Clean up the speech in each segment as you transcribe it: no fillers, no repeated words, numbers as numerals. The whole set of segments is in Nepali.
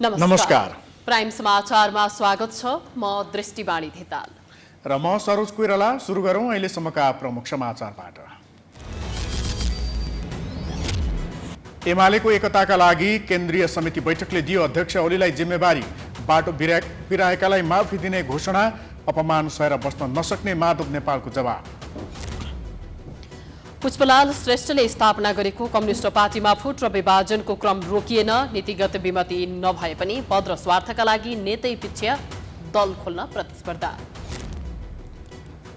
नमस्कार। प्राइम समाचारमा स्वागत छ। म दृष्टिवाणी धिताल र म सरोज कोइराला। सुरु गरौँ अहिलेसम्मका प्रमुख समाचारबाट। एमालेको एकताका लागि केन्द्रीय समिति बैठकले दियो अध्यक्ष ओलीलाई जिम्मेवारी। बाटो बिराएकालाई माफी दिने घोषणा। अपमान सहेर बस्न नसक्ने माधव नेपालको जवाब। पुष्पलाल श्रेष्ठले स्थापना गरेको कम्युनिस्ट पार्टीमा फुट र विभाजनको क्रम रोकिएन। नीतिगत विमति नभए पनि पद र स्वार्थका लागि नेतै पिछ्या दल खोल्न प्रतिस्पर्धा।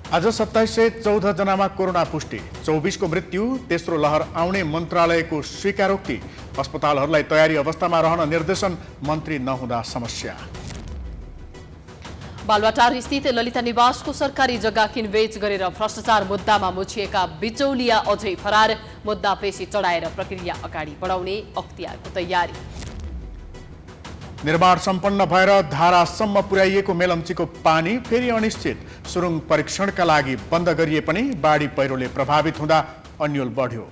आज 2714 जनामा कोरोना पुष्टि, 24 को मृत्यु। तेस्रो लहर आउने मन्त्रालयको स्वीकारोक्ति। अस्पतालहरूलाई तयारी अवस्थामा रहन निर्देशन, मन्त्री नहुँदा समस्या। बालुवाटार स्थित ललिता निवासको सरकारी जग्गा किनबेच गरेर भ्रष्टाचार मुद्दामा मुछिएका बिचौलिया अझै फरार। मुद्दा पेशी चढाएर प्रक्रिया अगाडि बढाउने अख्तियारको तयारी। निर्माण सम्पन्न भएर धारासम्म पुर्याइएको मेलम्चीको पानी फेरि अनिश्चित। सुरुङ परीक्षणका लागि बन्द गरिए पनि बाढी पहिरोले प्रभावित हुँदा अन्यल बढ्यो।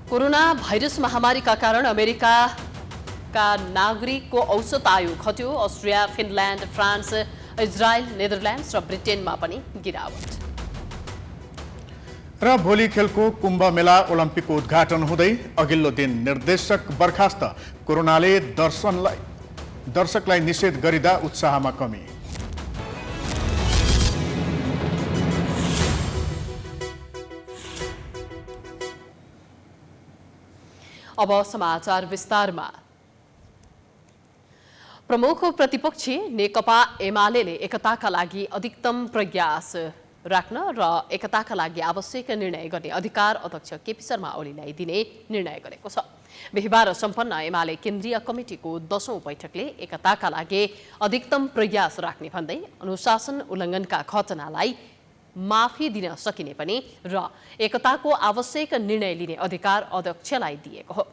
कोरोना भाइरस महामारीका कारण अमेरिकाका नागरिकको औसत आयु घट्यो। Austria, Finland, France, Israel, Netherlands र ब्रिटेनमा पनि गिरावट। र भोलि खेलको कुम्भ मेला ओलम्पिकको उद्घाटन हुँदै अघिल्लो दिन निर्देशक बर्खास्त। कोरोनाले दर्शकलाई निषेध गरिँदा उत्साहमा कमी। अब समाचार विस्तारमा। प्रमुख प्रतिपक्षी नेकपा एमालेले एकताका लागि अधिकतम प्रयास राख्न र एकताका लागि आवश्यक निर्णय गर्ने अधिकार अध्यक्ष केपी शर्मा ओलीलाई दिने निर्णय गरेको छ। बिहिबार सम्पन्न एमाले केन्द्रीय कमिटिको 10औं बैठकले एकताका लागि अधिकतम प्रयास राख्ने भन्दै अनुशासन उल्लङ्घनका घटनालाई माफी दिन सकिने पनि र एकताको आवश्यक निर्णय लिने अधिकार अध्यक्षलाई दिएको हो।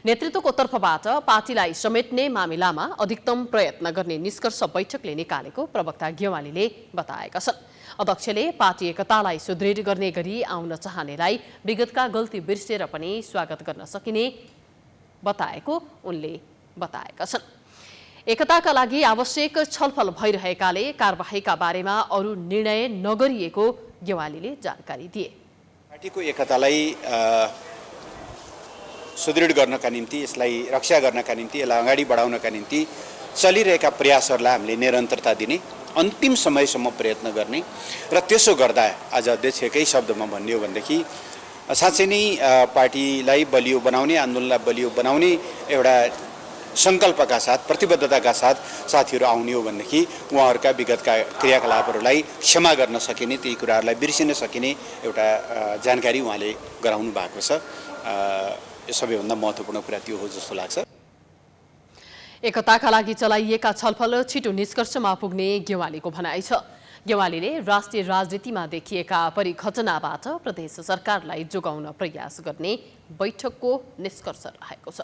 नेतृत्वको तर्फबाट पार्टीलाई समेट्ने मामिलामा अधिकतम प्रयत्न गर्ने निष्कर्ष बैठकले निकालेको प्रवक्ता गेवालीले बताएका छन्। अध्यक्षले पार्टी एकतालाई सुदृढ गर्ने गरी आउन चाहनेलाई विगतका गल्ती बिर्सेर पनि स्वागत गर्न सकिने बताएको उनले बताएका छन्। एकताका लागि आवश्यक छलफल भइरहेकाले कारबाहीका बारेमा अरू निर्णय नगरिएको गेवालीले जानकारी दिए। पार्टीको एकतालाई सुदृढ गर्नका निम्ति, यसलाई रक्षा गर्नका निम्ति, यसलाई अगाडि बढाउनका निम्ति चलिरहेका प्रयासहरूलाई हामीले निरन्तरता दिने, अन्तिम समयसम्म प्रयत्न गर्ने र त्यसो गर्दा आज अध्यक्षकै शब्दमा भन्ने हो भनेदेखि साँच्चै नै पार्टीलाई बलियो बनाउने, आन्दोलनलाई बलियो बनाउने एउटा सङ्कल्पका साथ, प्रतिबद्धताका साथ साथीहरू आउने हो भनेदेखि उहाँहरूका विगतका क्रियाकलापहरूलाई क्षमा गर्न सकिने, ती कुराहरूलाई बिर्सिन सकिने एउटा जानकारी उहाँले गराउनु भएको छ। सबैभन्दा महत्त्वपूर्ण कुरा त्यो हो जस्तो लाग्छ। एकताका लागि चलाइएका छलफल छिटो निष्कर्षमा पुग्ने गेवालीको भनाइ छ। गेवालीले राष्ट्रिय राजनीतिमा देखिएका परिघटनाबाट प्रदेश सरकारलाई जोगाउन प्रयास गर्ने बैठकको निष्कर्ष रहेको छ।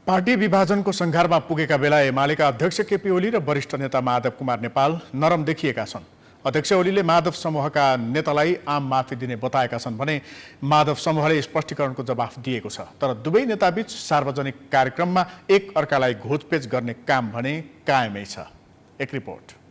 पार्टी विभाजनको संघारमा पुगेका बेला एमालेका अध्यक्ष केपी ओली र वरिष्ठ नेता माधव कुमार नेपाल नरम देखिएका छन्। अध्यक्ष ओलीले माधव समूहका नेतालाई आम माफी दिने बताएका छन् भने माधव समूहले स्पष्टीकरणको जवाफ दिएको छ। तर दुवै नेताबीच सार्वजनिक कार्यक्रममा एक अर्कालाई घोचपेच गर्ने काम भने कायमै छ। एक रिपोर्ट।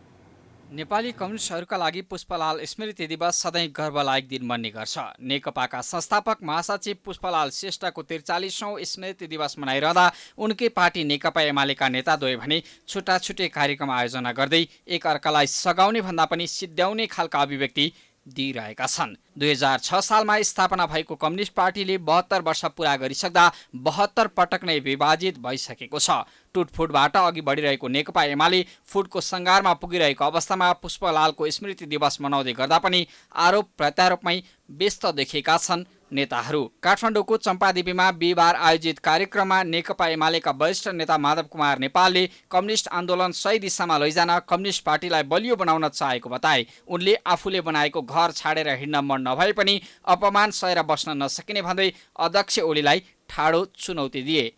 नेपाली कम्युनिस्टहरूका लागि पुष्पलाल स्मृति दिवस सधैँ गर्वलायक दिन बन्ने गर्छ। नेकपाका संस्थापक महासचिव पुष्पलाल श्रेष्ठको 43औं स्मृति दिवस मनाइरहँदा उनकै पार्टी नेकपा एमालेका नेताद्वय भने छुट्टा छुट्टै कार्यक्रम आयोजना गर्दै एक अर्कालाई सघाउने भन्दा पनि सिद्ध्याउने खालका अभिव्यक्ति दिइरहेका छन्। 2006 सालमा स्थापना भएको कम्युनिस्ट पार्टीले 72 वर्ष पुरा गरिसक्दा 72 पटक नै विभाजित भइसकेको छ। टुटफुटबाट अघि बढिरहेको नेकपा एमाले फुटको सङ्घारमा पुगिरहेको अवस्थामा पुष्पलालको स्मृति दिवस मनाउँदै गर्दा पनि आरोप प्रत्यारोपमै व्यस्त देखिएका छन् नेताहरू। काठमाडौँको चम्पादेवीमा बिहिबार आयोजित कार्यक्रममा नेकपा एमालेका वरिष्ठ नेता माधव कुमार नेपालले कम्युनिस्ट आन्दोलन सही दिशामा लैजान कम्युनिस्ट पार्टीलाई बलियो बनाउन चाहेको बताए। उनले आफूले बनाएको घर छाडेर हिँड्न मन नभए पनि अपमान सहेर बस्न नसकिने भन्दै अध्यक्ष ओलीलाई ठाडो चुनौती दिए।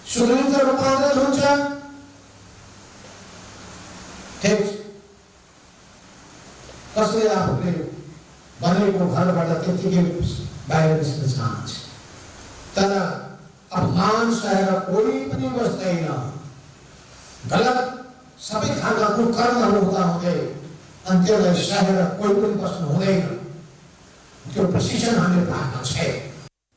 सुदृढ रूपान्तरण हुन्छ। ठिक कसले आफूले बनेको घरबाट त्यतिकै बाहिर निस्कन चाहन्छ, तर अपमान सहेर कोही पनि बस्दैन। गलत सबै खालका कुकर्महरू हुँदाहुँदै अनि त्यसलाई सहेर कोही पनि बस्नु हुँदैन। त्यो प्रशिक्षण हामीले पाएका छैन।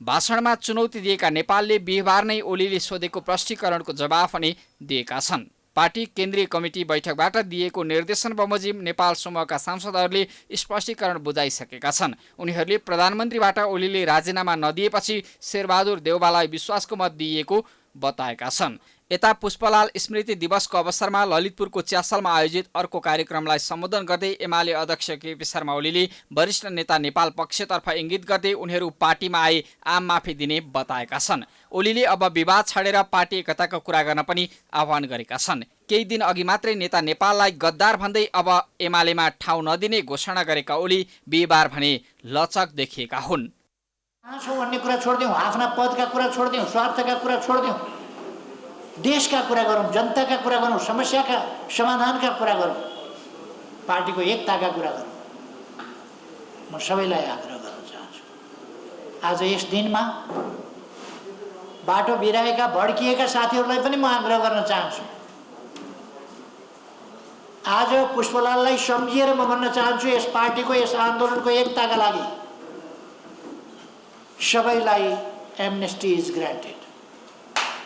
भाषणमा चुनौती दिएका नेपालले बिहिबार नै ओलीले सोधेको प्रष्टीकरणको जवाफ पनि दिएका छन्। पार्टी केन्द्रीय कमिटी बैठकबाट दिएको निर्देशन बमोजिम नेपाल समूहका सांसदहरूले स्पष्टीकरण बुझाइसकेका छन्। उनीहरूले प्रधानमन्त्रीबाट ओलीले राजीनामा नदिएपछि शेरबहादुर देउवालाई विश्वासको मत दिइएको बताएका छन्। यता पुष्पलाल स्मृति दिवसको अवसरमा ललितपुरको च्यासलमा आयोजित अर्को कार्यक्रमलाई सम्बोधन गर्दै एमाले अध्यक्ष केपी शर्मा ओलीले वरिष्ठ नेता नेपाल पक्षतर्फ इङ्गित गर्दै उनीहरू पार्टीमा आए आम माफी दिने बताएका छन्। ओलीले अब विवाद छाडेर पार्टी एकताको कुरा गर्न पनि आह्वान गरेका छन्। केही दिन अघि मात्रै नेता नेपाललाई गद्दार भन्दै अब एमालेमा ठाउँ नदिने घोषणा गरेका ओली बिहिबार भने लचक देखिएका हुन्। भन्ने कुरा छोडिदिउँ, आफ्ना पदका कुरा छोडिदिउँ, स्वार्थका कुरा छोडिदिउँ, देशका कुरा गरौँ, जनताका कुरा गरौँ, समस्याका समाधानका कुरा गरौँ, पार्टीको एकताका कुरा गरौँ। म सबैलाई आग्रह गर्न चाहन्छु, आज यस दिनमा बाटो बिराएका भड्किएका साथीहरूलाई पनि म आग्रह गर्न चाहन्छु। आज पुष्पलाललाई सम्झिएर म भन्न चाहन्छु, यस पार्टीको यस आन्दोलनको एकताका लागि सबैलाई एमनेस्टी इज ग्रान्टेड।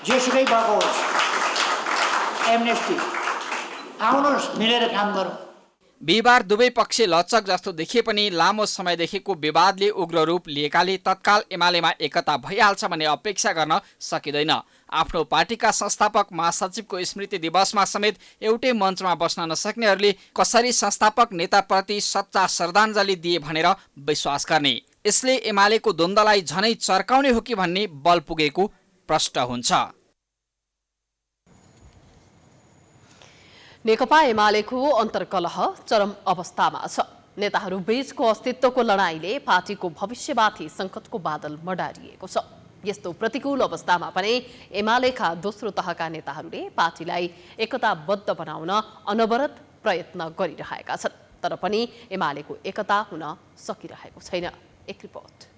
जेसुकै भएको होस्, एमनेस्टी आउनुहोस्, मिलेर काम गरौँ। बिहिबार दुवै पक्ष लचक जस्तो देखिए पनि लामो समयदेखिको विवादले उग्र रूप लिएकाले तत्काल एमालेमा एकता भइहाल्छ भन्ने अपेक्षा गर्न सकिँदैन। आफ्नो पार्टीका संस्थापक महासचिवको स्मृति दिवसमा समेत एउटै मञ्चमा बस्न नसक्नेहरूले कसरी संस्थापक नेताप्रति सच्चा श्रद्धाञ्जली दिए भनेर विश्वास गर्ने। यसले एमालेको द्वन्द्वलाई झनै चर्काउने हो कि भन्ने बल पुगेको प्रश्न हुन्छ। नेकपा एमालेको अन्तर्कलह चरम अवस्थामा छ। नेताहरू बीचको अस्तित्वको लडाईँले पार्टीको भविष्यमाथि सङ्कटको बादल मडारिएको छ। यस्तो प्रतिकूल अवस्थामा पनि एमालेका दोस्रो तहका नेताहरूले पार्टीलाई एकताबद्ध बनाउन अनवरत प्रयत्न गरिरहेका छन्। तर पनि एमालेको एकता हुन सकिरहेको छैन। एक रिपोर्ट।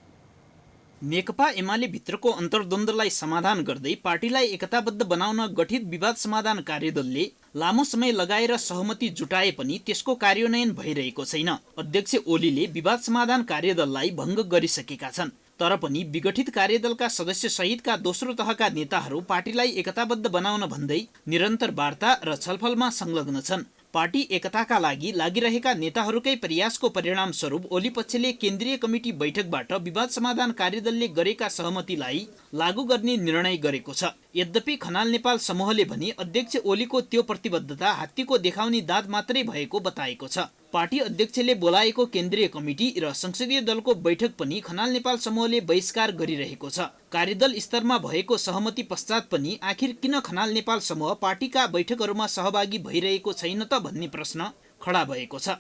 नेकपा एमाले भित्रको अन्तर्द्वन्द्वलाई समाधान गर्दै पार्टीलाई एकताबद्ध बनाउन गठित विवाद समाधान कार्यदलले लामो समय लगाएर सहमति जुटाए पनि त्यसको कार्यान्वयन भइरहेको छैन। अध्यक्ष ओलीले विवाद समाधान कार्यदललाई भङ्ग गरिसकेका छन्। तर पनि विगठित कार्यदलका सदस्य सहितका दोस्रो तहका नेताहरू पार्टीलाई एकताबद्ध बनाउन भन्दै निरन्तर वार्ता र छलफलमा संलग्न छन्। पार्टी एकताका लागि लागिरहेका नेताहरूकै प्रयासको परिणाम स्वरूप ओली पक्षले केन्द्रीय कमिटी बैठकबाट विवाद समाधान कार्यदलले गरेका सहमतिलाई लागू गर्ने निर्णय गरेको छ। यद्यपि खनाल नेपाल समूहले भने अध्यक्ष ओलीको त्यो प्रतिबद्धता हात्तीको देखाउने दाँत मात्रै भएको बताएको छ। पार्टी अध्यक्षले बोलाएको केन्द्रीय कमिटी र संसदीय दलको बैठक पनि खनाल नेपाल समूहले बहिष्कार गरिरहेको छ। कार्यदल स्तरमा भएको सहमति पश्चात पनि आखिर किन खनाल नेपाल समूह पार्टीका बैठकहरूमा सहभागी भइरहेको छैन त भन्ने प्रश्न खडा भएको छ।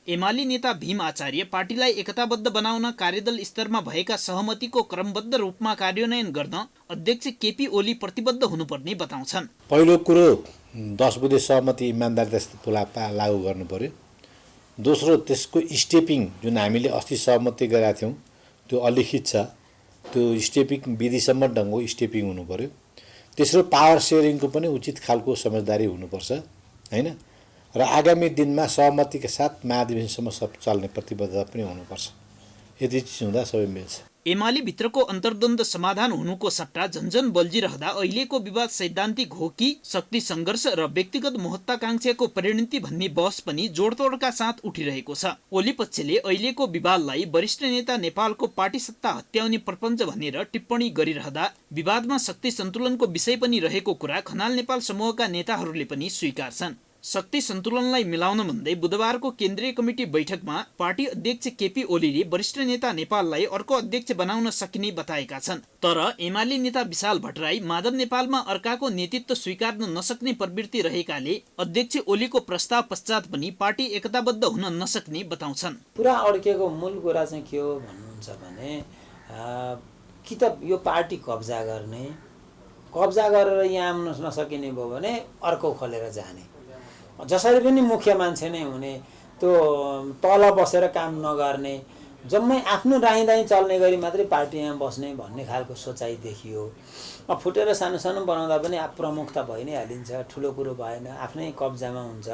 एमाले नेता भीम आचार्य पार्टीलाई एकताबद्ध बनाउन कार्यदल स्तरमा भएका सहमतिको क्रमबद्ध रूपमा कार्यान्वयन गर्न अध्यक्ष केपी ओली प्रतिबद्ध हुनुपर्ने बताउँछन्। पहिलो कुरो 10 बुँदे सहमति इमान्दारिता लागू गर्नु पर्यो। दोस्रो त्यसको स्टेपिङ जुन हामीले अस्ति सहमति गरेका थियौँ त्यो अलिखित छ, त्यो स्टेपिङ विधिसम्म ढङ्गको स्टेपिङ हुनु पर्यो। तेस्रो पावर सेयरिङको पनि उचित खालको समझदारी हुनुपर्छ हैन, र आगामी दिनमा सहमतिका साथ महाधिवेशनसम्म सब चल्ने प्रतिबद्धता पनि हुनुपर्छ। यदि चिज हुँदा सबै मिल्छ। एमाले भित्रको अन्तर्द्वन्द्व समाधान हुनुको सट्टा झन्झन बल्झिरहँदा अहिलेको विवाद सैद्धान्तिक हो कि शक्ति सङ्घर्ष र व्यक्तिगत महत्वाकांक्षाको परिणति भन्ने बहस पनि जोडतोडका साथ उठिरहेको छ। ओली पक्षले अहिलेको विवादलाई वरिष्ठ नेता नेपालको पार्टी सत्ता हत्याउने प्रपञ्च भनेर टिप्पणी गरिरहँदा विवादमा शक्ति सन्तुलनको विषय पनि रहेको कुरा खनाल नेपाल समूहका नेताहरूले पनि स्वीकार्छन्। शक्ति सन्तुलनलाई मिलाउन भन्दै बुधबारको केन्द्रीय कमिटी बैठकमा पार्टी अध्यक्ष केपी ओलीले वरिष्ठ नेता नेपाललाई अर्को अध्यक्ष बनाउन सकिने बताएका छन्। तर एमाले नेता विशाल भट्टराई माधव नेपालमा अर्काको नेतृत्व स्वीकार्न नसक्ने प्रवृत्ति रहेकाले अध्यक्ष ओलीको प्रस्ताव पश्चात पनि पार्टी एकताबद्ध हुन नसक्ने बताउँछन्। पुरा अड्केको मूल कुरा चाहिँ के हो भन्नुहुन्छ भने कि त यो पार्टी कब्जा गर्ने, कब्जा गरेर यहाँ आउन नसकिने भयो भने अर्को खोलेर जाने, जसरी पनि मुख्य मान्छे नै हुने, त्यो तल बसेर काम नगर्ने, जम्मै आफ्नो दाहीँ चल्ने गरी मात्रै पार्टीमा बस्ने भन्ने खालको सोचाइ देखियो। फुटेर सानो सानो बनाउँदा पनि प्रमुखता भइ नै हालिन्छ, ठुलो कुरो भएन, आफ्नै कब्जामा हुन्छ,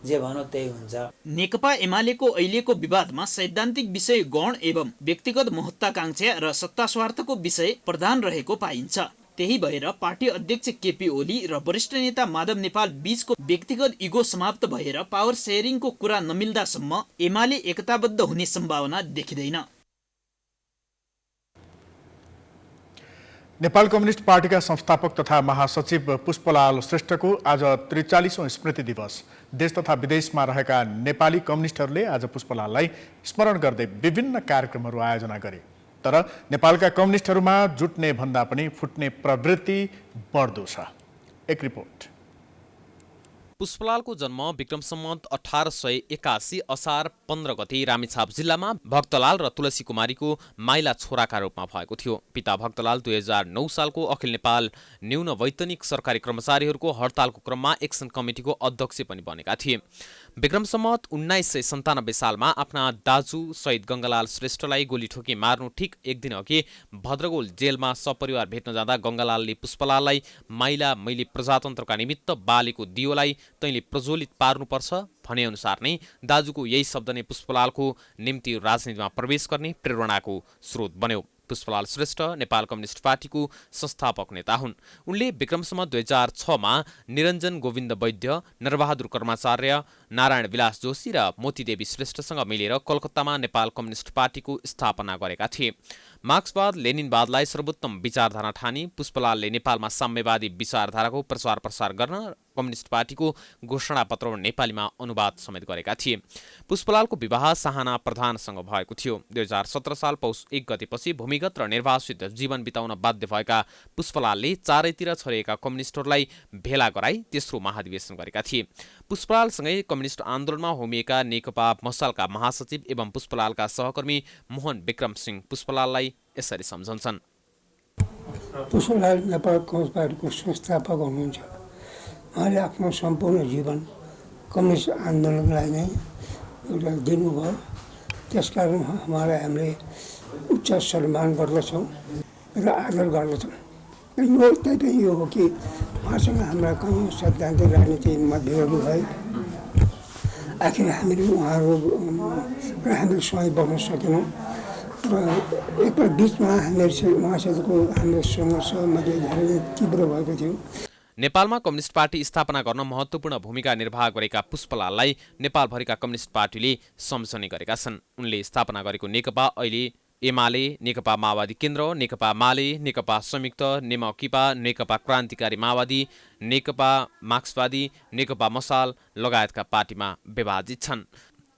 जे भनौँ त्यही हुन्छ। नेकपा एमालेको अहिलेको विवादमा सैद्धान्तिक विषय गौण एवं व्यक्तिगत महत्वाकांक्षा र सत्ता स्वार्थको विषय प्रधान रहेको पाइन्छ। त्यही भएर पार्टी अध्यक्ष केपी ओली र वरिष्ठ नेता माधव नेपाल बीचको व्यक्तिगत इगो समाप्त भएर पावर सेयरिङको कुरा नमिल्दासम्म एमाले एकताबद्ध हुने सम्भावना देखिँदैन। नेपाल कम्युनिस्ट पार्टीका संस्थापक तथा महासचिव पुष्पलाल श्रेष्ठको आज 43औं स्मृति दिवस। देश तथा विदेशमा रहेका नेपाली कम्युनिस्टहरूले आज पुष्पलाललाई स्मरण गर्दै विभिन्न कार्यक्रमहरू आयोजना गरे। तर नेपालका कम्युनिस्टहरूमा जुट्ने भन्दा पनि फुट्ने प्रवृत्ति बढ्दो छ। एक रिपोर्ट। पुष्पलालको जन्म विक्रम सम्वत 1881 असार 15 गते रामेछाप जिल्लामा भक्तलाल र तुलसी कुमारीको माइला छोराका रूपमा भएको थियो। पिता भक्तलाल 2009 सालको अखिल नेपाल न्यून वैतनिक सरकारी कर्मचारीहरूको हडतालको क्रममा एक्सन कमिटीको अध्यक्ष पनि बनेका थिए। विक्रम सम्वत 1997 सालमा आफ्ना दाजु शहीद गङ्गालाल श्रेष्ठलाई गोली ठोकी मार्नु ठिक एक दिन अघि भद्रगोल जेलमा सपरिवार भेट्न जाँदा गङ्गालालले पुष्पलाललाई माइला मैले प्रजातन्त्रका निमित्त बालेको दियोलाई तैँले प्रज्वलित पार्नुपर्छ भने अनुसार नै दाजुको यही शब्द नै पुष्पलालको निम्ति राजनीतिमा प्रवेश गर्ने प्रेरणाको स्रोत बन्यो। पुष्पलाल श्रेष्ठ नेपाल कम्युनिस्ट पार्टीको संस्थापक नेता हुन्। उनले विक्रमसम्म 2006मा निरञ्जन गोविन्द वैद्य, नरबहादुर कर्माचार्य, नारायण विलास जोशी र मोतीदेवी श्रेष्ठसँग मिलेर कलकत्तामा नेपाल कम्युनिस्ट पार्टीको स्थापना गरेका थिए। मार्क्सवाद लेनिनवादलाई सर्वोत्तम विचारधारा ठानी पुष्पलालले नेपालमा साम्यवादी विचारधाराको प्रचार प्रसार गर्न कम्युनिस्ट पार्टीको घोषणापत्र नेपालीमा अनुवाद समेत गरेका थिए। पुष्पलालको विवाह साहना प्रधानसँग भएको थियो। 2017 साल पौष 1 गतेपछि भूमिगत र निर्वासित जीवन बिताउन बाध्य भएका पुष्पलालले चारैतिर छरिएका कम्युनिस्टहरूलाई भेला गराई तेस्रो महाधिवेशन गरेका थिए। पुष्पलालसँगै कम्युनिस्ट आन्दोलनमा होमिएका नेकपा मसालका महासचिव एवं पुष्पलालका सहकर्मी मोहन विक्रम सिंह पुष्पलाललाई यसरी सम्झन्छन्। पुष्पलाल नेपाल कम्युनिस्ट पार्टीको संस्थापक हुनुहुन्छ। उहाँले आफ्नो सम्पूर्ण जीवन कम्युनिस्ट आन्दोलनलाई नै एउटा दिनुभयो। त्यसकारण उहाँलाई हामीले उच्च सम्मान गर्दछौँ र आदर गर्दछौँ। त्यही पनि यो हो कि उहाँसँग हाम्रा कयौँ सैद्धान्तिक राजनीतिक मतभेदहरू भए। आखिर हामीले उहाँहरू र हामीले सँगै बस्न सकेनौँ र एक बिचमा उहाँसितको हाम्रो सङ्घर्ष मध्ये धेरै तीव्र भएको थियो। नेपालमा कम्युनिस्ट पार्टी स्थापना गर्न महत्त्वपूर्ण भूमिका निर्वाह गरेका पुष्पलाललाई नेपालभरिका कम्युनिस्ट पार्टीले सम्झने गरेका छन्। उनले स्थापना गरेको नेकपा अहिले एमाले, नेकपा माओवादी केन्द्र, नेकपा माले, नेकपा संयुक्त, नेमकिपा, नेकपा क्रान्तिकारी माओवादी, नेकपा मार्क्सवादी, नेकपा मसाल लगायतका पार्टीमा विभाजित छन्।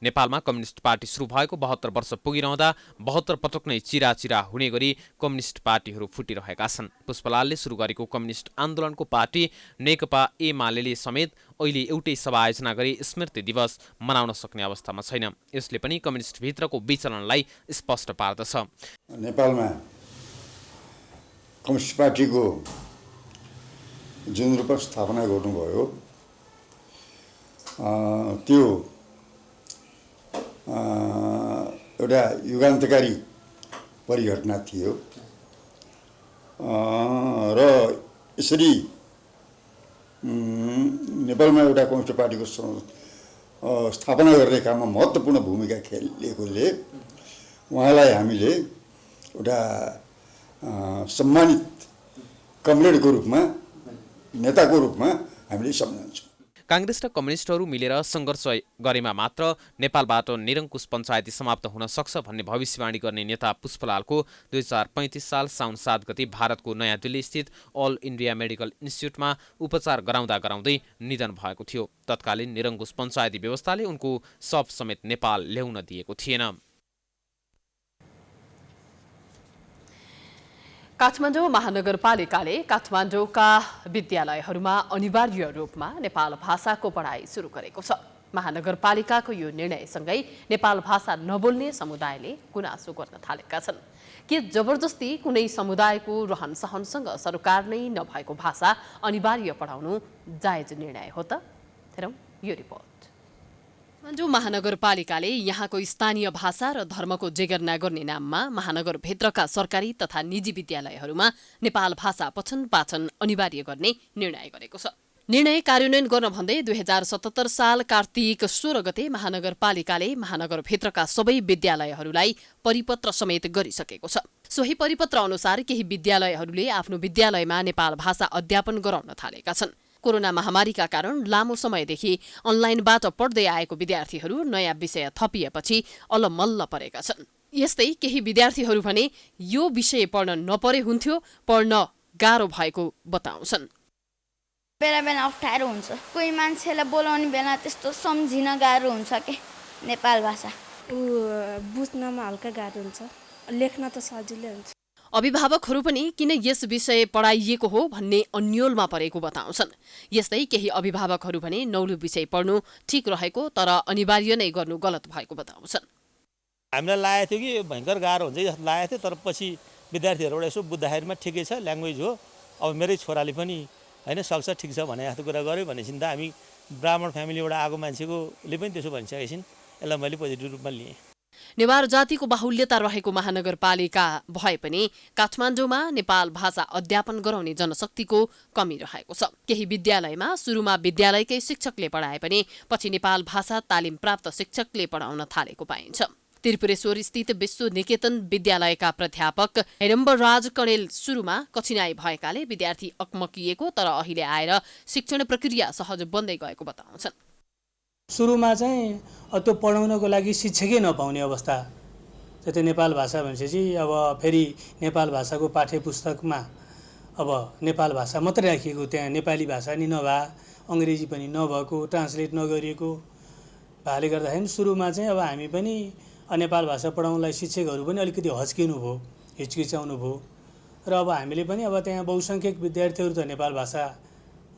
नेपालमा कम्युनिस्ट पार्टी सुरु भएको 72 वर्ष पुगिरहँदा 72 पटक नै चिरा हुने गरी कम्युनिस्ट पार्टीहरू फुटिरहेका छन्। पुष्पलालले सुरु गरेको कम्युनिस्ट आन्दोलनको पार्टी नेकपा एमाले समेत अहिले एउटै सभा आयोजना गरी स्मृति दिवस मनाउन सक्ने अवस्थामा छैन। यसले पनि कम्युनिस्ट भित्रको विचलनलाई स्पष्ट पार्दछ। नेपालमा कम्युनिस्ट पार्टीको जुन रूपमा स्थापना गर्नुभयो त्यो एउटा युगान्तकारी परिघटना थियो र यसरी नेपालमा एउटा कम्युनिस्ट पार्टीको स्थापना गर्ने काममा महत्त्वपूर्ण भूमिका खेलेकोले उहाँलाई हामीले एउटा सम्मानित कमरेडको रूपमा, नेताको रूपमा हामीले सम्झन्छौँ। काङ्ग्रेस र कम्युनिस्टहरू मिलेर सङ्घर्ष गरेमा मात्र नेपालबाट निरङ्कुश पञ्चायती समाप्त हुन सक्छ भन्ने भविष्यवाणी गर्ने नेता पुष्पलालको 2035 साल साउन 7 गते भारतको नयाँ दिल्ली स्थित अल इन्डिया मेडिकल इन्स्टिच्युटमा उपचार गराउँदै निधन भएको थियो। तत्कालीन निरङ्कुश पञ्चायती व्यवस्थाले उनको शव समेत नेपाल ल्याउन दिएको थिएन। काठमाडौँ महानगरपालिकाले काठमाडौँका विद्यालयहरूमा अनिवार्य रूपमा नेपाल भाषाको पढाइ सुरु गरेको छ। महानगरपालिकाको यो निर्णयसँगै नेपाल भाषा नबोल्ने समुदायले गुनासो गर्न थालेका छन्। के जबरजस्ती कुनै समुदायको रहन सहनसँग सरोकार नै नभएको भाषा अनिवार्य पढाउनु जायज निर्णय हो त? हेरौँ यो रिपोर्ट। काठमाडौँ महानगरपालिकाले यहाँको स्थानीय भाषा र धर्मको जेगर्ना गर्ने नाममा महानगरभित्रका सरकारी तथा निजी विद्यालयहरूमा नेपाल भाषा पठन पाठन अनिवार्य गर्ने निर्णय गरेको छ। निर्णय कार्यान्वयन गर्न भन्दै 2077 साल कार्तिक 16 गते महानगरपालिकाले महानगरभित्रका सबै विद्यालयहरूलाई परिपत्र समेत गरिसकेको छ। सोही परिपत्र अनुसार केही विद्यालयहरूले आफ्नो विद्यालयमा नेपाल भाषा अध्यापन गराउन थालेका छन्। कोरोना महामारीका कारण लामो समयदेखि अनलाइनबाट पढ्दै आएको विद्यार्थीहरू नयाँ विषय थपिएपछि अलमल्ल परेका छन्। यस्तै केही विद्यार्थीहरू भने यो विषय पढ्न नपरे हुन्थ्यो, पढ्न गाह्रो भएको बताउँछन्। बेला बेला अप्ठ्यारो हुन्छ, कोही मान्छेलाई बोलाउने बेला त्यस्तो सम्झिन गाह्रो हुन्छ के नेपाल भाषा। बुझ्नमा हल्का गाह्रो हुन्छ, लेख्न त सजिलै हुन्छ। अभिभावकहरू पनि किन यस विषय पढाइएको हो भन्ने अन्योलमा परेको बताउँछन्। यस्तै केही अभिभावकहरू भने नौलो विषय पढ्नु ठिक रहेको तर अनिवार्य नै गर्नु गलत भएको बताउँछन्। हामीलाई लागेको थियो कि भयङ्कर गाह्रो हुन्छ जस्तो लागेको थियो, तर पछि विद्यार्थीहरूबाट यसो बुझ्दाखेरिमा ठिकै छ, ल्याङ्ग्वेज हो, अब मेरै छोराले पनि होइन सक्छ, ठिक छ भने जस्तो कुरा गर्यो भनेपछि त हामी ब्राह्मण फ्यामिलीबाट आएको मान्छेकोले पनि त्यसो भनिसकेको छिन्, यसलाई मैले पोजिटिभ रूपमा लिएँ। नेवार जातिको बाहुल्यता रहेको महानगरपालिका भए पनि काठमाडौँमा नेपाल भाषा अध्यापन गराउने जनशक्तिको कमी रहेको छ। केही विद्यालयमा सुरुमा विद्यालयकै शिक्षकले पढाए पनि पछि नेपाल भाषा तालिम प्राप्त शिक्षकले पढाउन थालेको पाइन्छ। त्रिपुरेश्वर स्थित विश्व निकेतन विद्यालयका प्राध्यापक हेडम्बरराज कणेल सुरुमा कठिनाई भएकाले विद्यार्थी अकमकिएको तर अहिले आएर शिक्षण प्रक्रिया सहज बन्दै गएको बताउँछन्। सुरुमा चाहिँ त्यो पढाउनको लागि शिक्षकै नपाउने अवस्था, त्यो नेपाल भाषा भनेपछि अब फेरि नेपाल भाषाको पाठ्य पुस्तकमा अब नेपाल भाषा मात्रै राखिएको, त्यहाँ नेपाली भाषा नि नभए, अङ्ग्रेजी पनि नभएको, ट्रान्सलेट नगरिएको भएले गर्दाखेरि सुरुमा चाहिँ अब हामी पनि नेपाल भाषा पढाउनलाई शिक्षकहरू पनि अलिकति हच्किनु भयो, हिचकिचाउनु भयो र अब हामीले पनि अब त्यहाँ बहुसङ्ख्यक विद्यार्थीहरू त नेपाल भाषा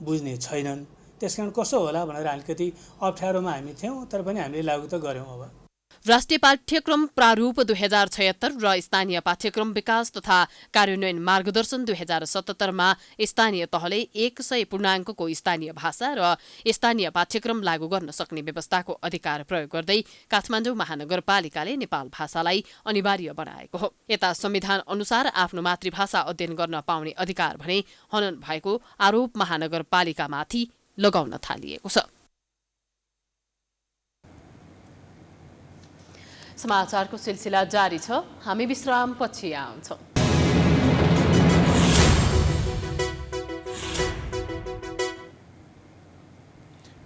बुझ्ने छैनन्, त्यसकारण कसो होला भनेर अलिकति अप्ठ्यारोमा हामी थियौँ, तर पनि हामीले लागू त गऱ्यौँ। अब राष्ट्रिय पाठ्यक्रम प्रारूप 2076 र स्थानीय पाठ्यक्रम विकास तथा कार्यान्वयन मार्गदर्शन 2077 मा स्थानीय तहले 100 पूर्णाङ्कको स्थानीय भाषा र स्थानीय पाठ्यक्रम लागू गर्न सक्ने व्यवस्थाको अधिकार प्रयोग गर्दै काठमाडौँ महानगरपालिकाले नेपाल भाषालाई अनिवार्य बनाएको हो। यता संविधान अनुसार आफ्नो मातृभाषा अध्ययन गर्न पाउने अधिकार भने हनन भएको आरोप महानगरपालिकामाथि लगाउन थालिएको छ। समाचारको सिलसिला जारी छ, हामी विश्रामपछि आउँछौँ।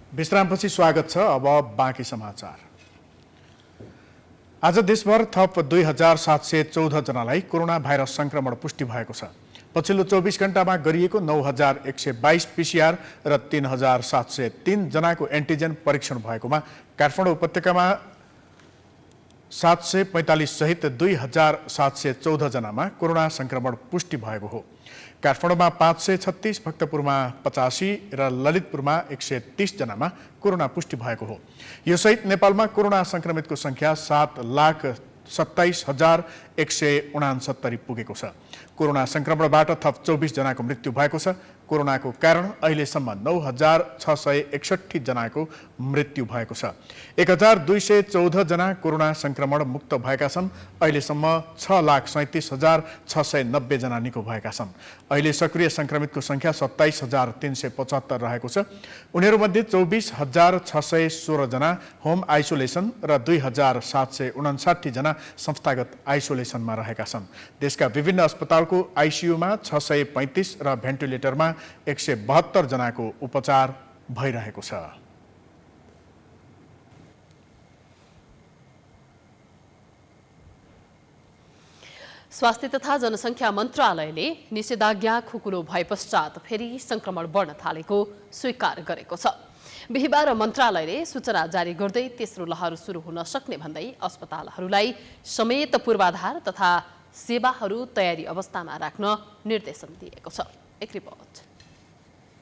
विश्रामपछि स्वागत छ। अब बाँकी समाचार। आज देशभर थप 2714 जनालाई कोरोना भाइरस संक्रमण पुष्टि भएको छ। पछिल्लो 24 घण्टामा गरिएको 9122 पीसीआर र 3703 जनाको एन्टिजेन परीक्षण भएकोमा काठमाडौँ उपत्यकामा 745 सहित 2714 जनामा कोरोना संक्रमण पुष्टि भएको हो। काठमाडौँमा 536, भक्तपुरमा 85 र ललितपुरमा 130 जनामा कोरोना पुष्टि भएको हो। यो सहित नेपालमा कोरोना संक्रमितको संख्या 7,27,169 पुगेको छ। कोरोना संक्रमणबाट थप 24 जनाको मृत्यु भएको छ। कोरोनाको कारण अहिलेसम्म 9,661 जनाको मृत्यु भएको छ। 1,214 जना कोरोना संक्रमण मुक्त भएका छन्। अहिलेसम्म 6,37,690 जना निको भएका छन्। अहिले सक्रिय संक्रमितको संख्या 27,375 रहेको छ। उनीहरूमध्ये 24,616 जना होम आइसोलेसन र 2,759 जना संस्थागत आइसोलेसनमा रहेका छन्। देशका विभिन्न अस्पतालको आइसियुमा 635 र भेन्टिलेटरमा 172 जनाको उपचार भइरहेको छ। स्वास्थ्य तथा जनसङ्ख्या मन्त्रालयले निषेधाज्ञा खुकुलो भए पश्चात फेरि संक्रमण बढ्न थालेको स्वीकार गरेको छ। बिहिबार मन्त्रालयले सूचना जारी गर्दै तेस्रो लहर सुरु हुन सक्ने भन्दै अस्पतालहरूलाई समेत पूर्वाधार तथा सेवाहरू तयारी अवस्थामा राख्न निर्देशन दिएको छ। एक रिपोर्ट।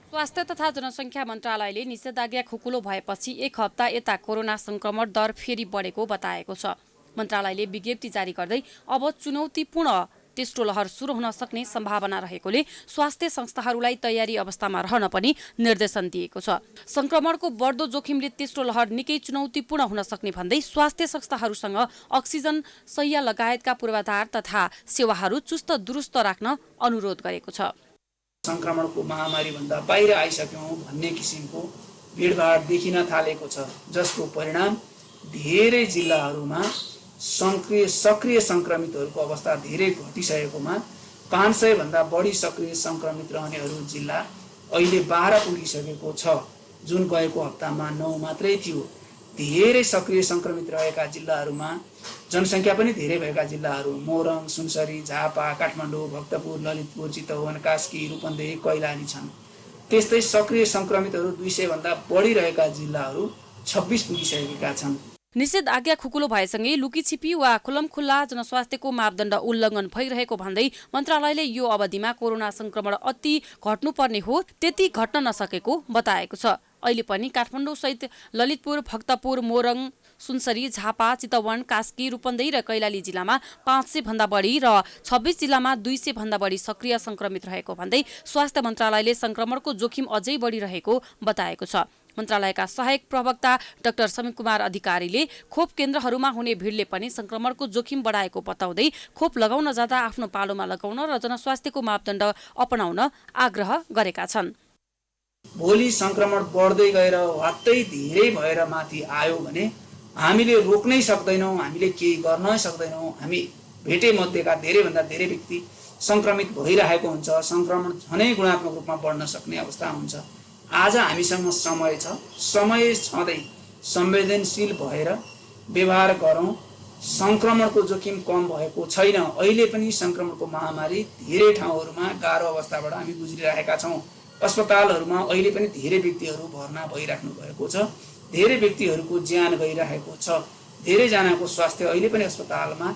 स्वास्थ्य तथा जनसङ्ख्या मन्त्रालयले निषेधाज्ञा खुकुलो भएपछि 1 हप्ता यता कोरोना संक्रमण दर फेरि बढेको बताएको छ। मन्त्रालयले विज्ञप्ति जारी गर्दै अब चुनौतीपूर्ण तेस्रो लहर सुरु हुन सक्ने सम्भावना रहेकोले स्वास्थ्य संस्थाहरूलाई तयारी अवस्थामा रहन पनि निर्देशन दिएको छ। संक्रमणको बढ्दो जोखिमले तेस्रो लहर निकै चुनौतीपूर्ण हुन सक्ने भन्दै स्वास्थ्य संस्थाहरूसँग अक्सिजन शैय्या लगायतका पूर्वाधार तथा सेवाहरू चुस्त दुरुस्त राख्न अनुरोध गरेको छ। संक्रमणको महामारी भन्दा बाहिर आइसक्यौं भन्ने किसिमको भिडभाड देखिन थालेको छ, जसको परिणाम धेरै जिल्लाहरूमा सक्रिय संक्रमितहरूको अवस्था धेरै घटिसकेकोमा 500 भन्दा बढी सक्रिय संक्रमित रहनेहरू जिल्ला अहिले 12 पुगिसकेको छ, जुन गएको हप्तामा 9 मात्रै थियो। धेरै सक्रिय संक्रमित रहेका जिल्लाहरूमा जनसङ्ख्या पनि धेरै भएका जिल्लाहरू मोरङ, सुनसरी, झापा, काठमाडौँ, भक्तपुर, ललितपुर, चितवन, कास्की, रूपन्देही, कैलाली छन्। त्यस्तै सक्रिय संक्रमितहरू 200 भन्दा बढी रहेका जिल्लाहरू 26 पुगिसकेका छन्। निषेध आज्ञा खुकुलो भएसँगै लुकीछिपी वा खुल्लमखुल्ला जनस्वास्थ्यको मापदण्ड उल्लङ्घन भइरहेको भन्दै मन्त्रालयले यो अवधिमा कोरोना संक्रमण अति घट्नुपर्ने हो त्यति घट्न नसकेको बताएको छ। अहिले पनि काठमाडौँ सहित ललितपुर, भक्तपुर, मोरङ, सुनसरी, झापा, चितवन, कास्की, रूपन्देही र कैलाली जिल्लामा 500 भन्दा बढी र 26 जिल्लामा 200 भन्दा बढी सक्रिय संक्रमित रहेको भन्दै स्वास्थ्य मन्त्रालयले संक्रमणको जोखिम अझै बढिरहेको बताएको छ। मन्त्रालयका सहायक प्रवक्ता डाक्टर समीर कुमार अधिकारीले खोप केन्द्रहरूमा हुने भिडले पनि संक्रमणको जोखिम बढाएको बताउँदै खोप लगाउन जाँदा आफ्नो पालोमा लगाउन र जनस्वास्थ्यको मापदण्ड अपनाउन आग्रह गरेका छन्। भोलि संक्रमण बढ्दै गएर वात्तै धेरै भएर माथि आयो भने हामीले रोक्नै सक्दैनौँ, हामीले केही गर्नै सक्दैनौँ। हामी भेटे मध्येका धेरैभन्दा धेरै व्यक्ति संक्रमित भइरहेको हुन्छ, संक्रमण झनै गुणात्मक रूपमा बढ्न सक्ने अवस्था हुन्छ। आज हामीसँग समय छ, समय छँदै संवेदनशील भएर व्यवहार गरौँ। संक्रमणको जोखिम कम भएको छैन। अहिले पनि संक्रमणको महामारी धेरै ठाउँहरूमा गाह्रो अवस्थाबाट हामी गुज्रिरहेका छौँ। अस्पतालहरूमा अहिले पनि धेरै व्यक्तिहरू भर्ना भइराख्नु भएको छ, धेरै व्यक्तिहरूको ज्यान गइरहेको छ, धेरैजनाको स्वास्थ्य अहिले पनि अस्पतालमा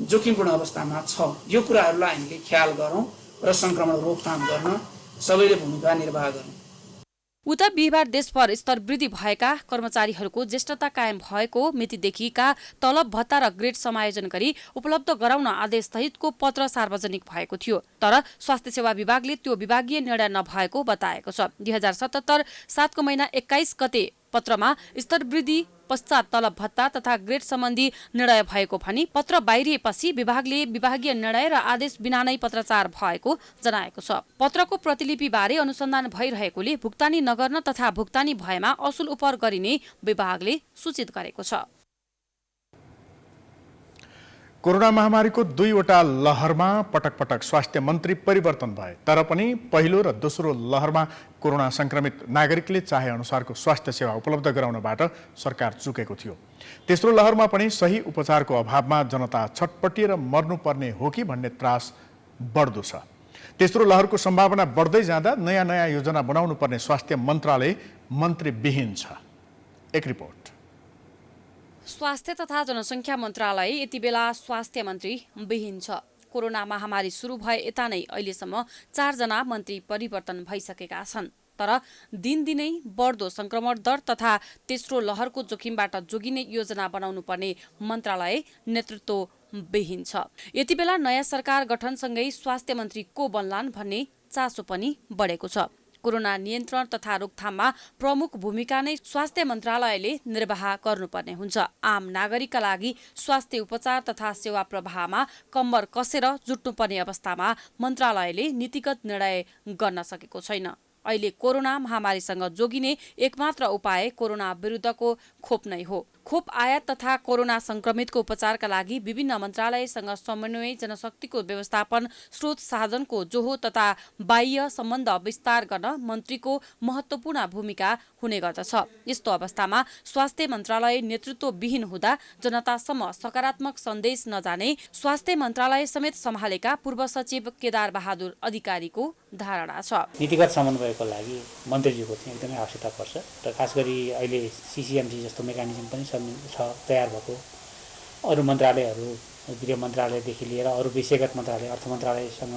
जोखिमपूर्ण अवस्थामा छ। यो कुराहरूलाई हामीले ख्याल गरौँ र संक्रमण रोकथाम गर्न सबैले भूमिका निर्वाह गरौँ। उता बिहिबार देशभर स्तर वृद्धि भएका कर्मचारीहरूको ज्येष्ठता कायम भएको मितिदेखिका तलब भत्ता र ग्रेड समायोजन गरी उपलब्ध गराउन आदेश सहितको पत्र सार्वजनिक भएको थियो। तर स्वास्थ्य सेवा विभागले त्यो विभागीय निर्णय नभएको बताएको छ। 2077 7को महिना 21 गते पत्रमा स्तर वृद्धि पश्चात तलब भत्ता तथा ग्रेड सम्बन्धी निर्णय भएको भनी पत्र बाहिरिएपछि विभागले विभागीय निर्णय र आदेश बिना नै पत्रचार भएको जनाएको छ। पत्रको प्रतिलिपि बारे अनुसन्धान भइरहेकोले भुक्तानी नगर्न तथा भुक्तानी भएमा असुल उपर गरिने विभागले सूचित गरेको छ। कोरोना महामारीको 2वटा लहरमा पटक पटक स्वास्थ्य मन्त्री परिवर्तन भए, तर पनि पहिलो र दोस्रो लहरमा कोरोना संक्रमित नागरिकले चाहे अनुसारको स्वास्थ्य सेवा उपलब्ध गराउनबाट सरकार चुकेको थियो। तेस्रो लहरमा पनि सही उपचारको अभावमा जनता छटपटिएर मर्नुपर्ने हो कि भन्ने त्रास बढ्दो छ। तेस्रो लहरको सम्भावना बढ्दै जाँदा नयाँ नयाँ योजना बनाउनु पर्ने स्वास्थ्य मन्त्रालय मन्त्रीविहीन छ। एक रिपोर्ट। स्वास्थ्य तथा जनसङ्ख्या मन्त्रालय यति बेला स्वास्थ्य मन्त्री विहीन छ। कोरोना महामारी सुरु भए यता नै अहिलेसम्म 4 जना मन्त्री परिवर्तन भइसकेका छन्। तर दिनदिनै बढ्दो संक्रमण दर तथा तेस्रो लहरको जोखिमबाट जोगिने योजना बनाउनु पर्ने मन्त्रालय नेतृत्व विहीन छ। यति बेला नयाँ सरकार गठनसँगै स्वास्थ्य मन्त्री को बन्लान् भन्ने चासो पनि बढेको छ। कोरोना नियन्त्रण तथा रोकथाममा प्रमुख भूमिका नै स्वास्थ्य मन्त्रालयले निर्वाह गर्नुपर्ने हुन्छ। आम नागरिकका लागि स्वास्थ्य उपचार तथा सेवा प्रवाहमा कम्बर कसेर जुट्नुपर्ने अवस्थामा मन्त्रालयले नीतिगत निर्णय गर्न सकेको छैन। अहिले कोरोना महामारीसँग जोगिने एकमात्र उपाय कोरोना विरुद्धको खोप नै हो। खोप आयात तथा कोरोना संक्रमितको उपचारका लागि विभिन्न मन्त्रालयसँग समन्वय, जनशक्तिको व्यवस्थापन, स्रोत साधनको जोहो तथा बाह्य सम्बन्ध विस्तार गर्न मन्त्रीको महत्त्वपूर्ण भूमिका हुने गर्दछ। यस्तो अवस्थामा स्वास्थ्य मन्त्रालय नेतृत्वविहीन हुँदा जनतासम्म सकारात्मक सन्देश नजाने स्वास्थ्य मन्त्रालय समेत सम्हालेका पूर्व सचिव केदार बहादुर अधिकारीको धारणा छ। नीतिगत समन्वयको लागि मन्त्रीज्यूको चाहिँ एकदमै आवश्यकता पर्छ र खास गरी अहिले सीसीएमसी जस्तो मेकानिजम पनि छ तयार भएको। अरू मन्त्रालयहरू गृह मन्त्रालयदेखि लिएर अरू विषयगत मन्त्रालय अर्थ मन्त्रालयसँग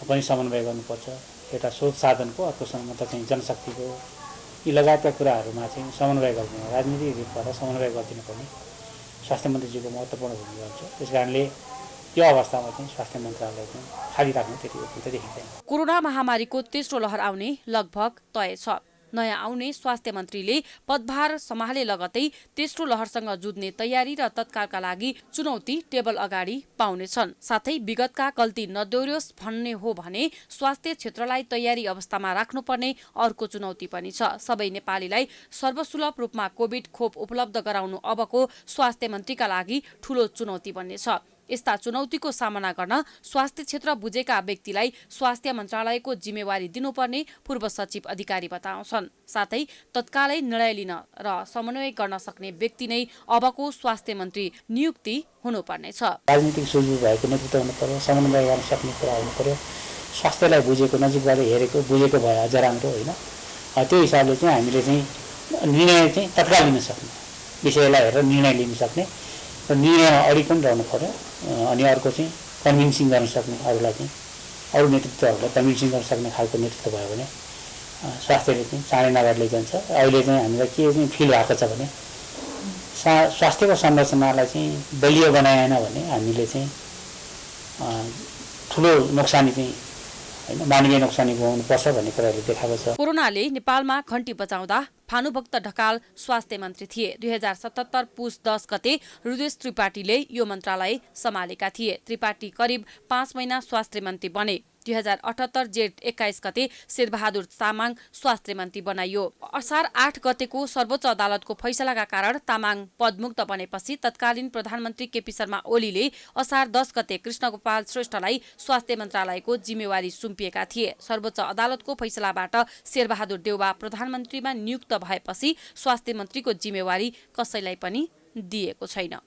पनि समन्वय गर्नुपर्छ। एउटा स्रोत साधनको, अर्को मात्र चाहिँ जनशक्तिको, यी लगायतका कुराहरूमा चाहिँ समन्वय गरिदिनु, राजनीतिक रूपबाट समन्वय गरिदिनु पर्ने स्वास्थ्य मन्त्रीज्यूको महत्त्वपूर्ण भूमिका हुन्छ। त्यस कारणले यो अवस्थामा चाहिँ स्वास्थ्य मन्त्रालय चाहिँ खाली राख्नु त्यति उपयुक्त देखिँदैन। कोरोना महामारीको तेस्रो लहर आउने लगभग तय छ। नयाँ आउने स्वास्थ्य मन्त्रीले पदभार सम्हाले लगतै तेस्रो लहरसँग जुझ्ने तयारी र तत्कालका लागि चुनौती टेबल अगाडि पाउनेछन्। साथै विगतका गल्ती नदोहोरियोस् भन्ने हो भने स्वास्थ्य क्षेत्रलाई तयारी अवस्थामा राख्नुपर्ने अर्को चुनौती पनि छ। सबै नेपालीलाई सर्वसुलभ रूपमा कोभिड खोप उपलब्ध गराउनु अबको स्वास्थ्य मन्त्रीका लागि ठूलो चुनौती बन्नेछ। यस्ता चुनौतीको सामना गर्न स्वास्थ्य क्षेत्र बुझेका व्यक्तिलाई स्वास्थ्य मन्त्रालयको जिम्मेवारी दिनुपर्ने पूर्व सचिव अधिकारी बताउँछन्। साथै तत्कालै निर्णय लिन र समन्वय गर्न सक्ने व्यक्ति नै अबको स्वास्थ्य मन्त्री नियुक्ति हुनुपर्नेछ। राजनीतिक सुझाव भएको नेतृत्व हुनु पर्यो, समन्वय गर्न सक्ने कुरा हुनु पर्यो, स्वास्थ्यलाई बुझेको नजिकबाट हेरेको बुझेको भए अझ राम्रो होइन। त्यो हिसाबले चाहिँ हामीले चाहिँ निर्णय चाहिँ तत्काल लिन सक्ने, विषयलाई हेरेर निर्णय लिन सक्ने र निर्णयमा अडिग पनि रहनु पर्यो। अनि अर्को चाहिँ कन्भिन्सिङ गर्न सक्ने, अरूलाई चाहिँ अरू नेतृत्वहरूलाई कन्भिन्सिङ गर्न सक्ने खालको नेतृत्व भयो भने स्वास्थ्यले चाहिँ चाँडै नगर्दै जान्छ। अहिले चाहिँ हामीलाई के चाहिँ फिल भएको छ भने स्वास्थ्यको संरचनालाई चाहिँ बलियो बनाएन भने हामीले चाहिँ ठुलो नोक्सानी चाहिँ होइन मानवीय नोक्सानी भोग्नुपर्छ भन्ने कुराले देखाएको छ। कोरोनाले नेपालमा घण्टी बजाउँदा भानुभक्त ढकाल स्वास्थ्य मन्त्री थिए। 2077 पुस 10 गते रुदेश त्रिपाठीले यो मन्त्रालय सम्हालेका थिए। त्रिपाठी करिब 5 महिना स्वास्थ्य मन्त्री बने। 2078 जेठ 21 गते शेरबहादुर तामाङ स्वास्थ्य मन्त्री बनाइयो। असार 8 गतेको सर्वोच्च अदालतको फैसलाका कारण तामाङ पदमुक्त बनेपछि तत्कालीन प्रधानमन्त्री केपी शर्मा ओलीले असार 10 गते कृष्णगोपाल श्रेष्ठलाई स्वास्थ्य मन्त्रालयको जिम्मेवारी सुम्पिएका थिए। सर्वोच्च अदालतको फैसलाबाट शेरबहादुर देउवा प्रधानमन्त्रीमा नियुक्त भएपछि स्वास्थ्य मन्त्रीको जिम्मेवारी कसैलाई पनि दिएको छैन।